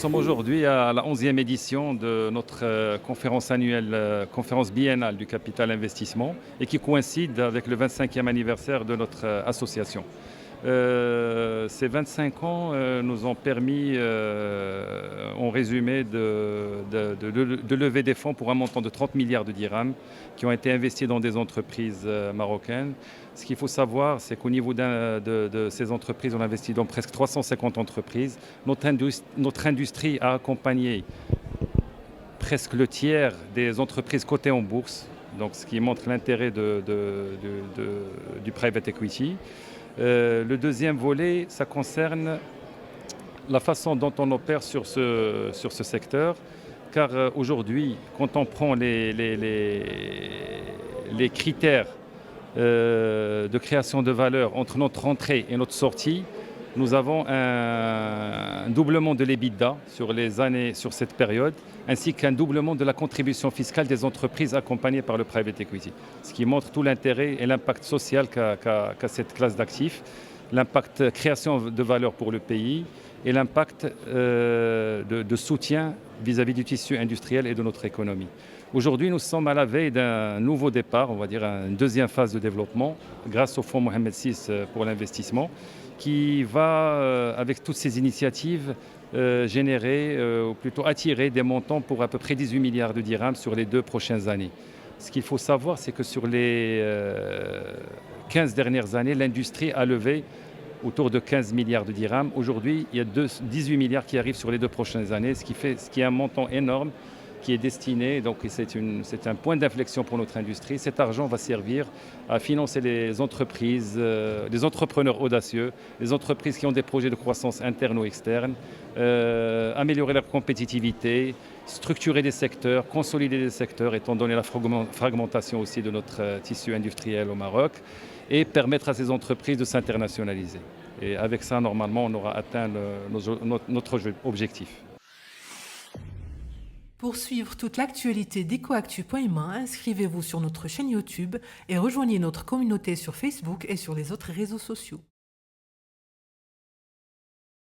sommes aujourd'hui à la 11e édition de notre conférence annuelle, conférence biennale du capital investissement et qui coïncide avec le 25e anniversaire de notre association. Ces 25 ans nous ont permis, en résumé, de lever des fonds pour un montant de 30 milliards de dirhams qui ont été investis dans des entreprises marocaines. Ce qu'il faut savoir, c'est qu'au niveau de ces entreprises, on investit dans presque 350 entreprises. Notre industrie a accompagné presque le tiers des entreprises cotées en bourse, donc ce qui montre l'intérêt du private equity. Le deuxième volet, ça concerne la façon dont on opère sur ce secteur, car aujourd'hui, quand on prend les critères de création de valeur entre notre entrée et notre sortie, nous avons un doublement de l'EBITDA sur cette période, ainsi qu'un doublement de la contribution fiscale des entreprises accompagnées par le private equity. Ce qui montre tout l'intérêt et l'impact social qu'a cette classe d'actifs, l'impact création de valeur pour le pays et l'impact de soutien vis-à-vis du tissu industriel et de notre économie. Aujourd'hui, nous sommes à la veille d'un nouveau départ, on va dire une deuxième phase de développement, grâce au Fonds Mohamed VI pour l'investissement, qui va, avec toutes ces initiatives, générer, ou plutôt attirer des montants pour à peu près 18 milliards de dirhams sur les 2 prochaines années. Ce qu'il faut savoir, c'est que sur les 15 dernières années, l'industrie a levé autour de 15 milliards de dirhams. Aujourd'hui, il y a 18 milliards qui arrivent sur les 2 prochaines années, ce qui est un montant énorme qui est destiné, donc c'est un point d'inflexion pour notre industrie. Cet argent va servir à financer les entreprises, les entrepreneurs audacieux, les entreprises qui ont des projets de croissance interne ou externe, améliorer leur compétitivité, structurer des secteurs, consolider des secteurs, étant donné la fragmentation aussi de notre tissu industriel au Maroc, et permettre à ces entreprises de s'internationaliser. Et avec ça, normalement, on aura atteint notre objectif. Pour suivre toute l'actualité d'EcoActu.ma, inscrivez-vous sur notre chaîne YouTube et rejoignez notre communauté sur Facebook et sur les autres réseaux sociaux.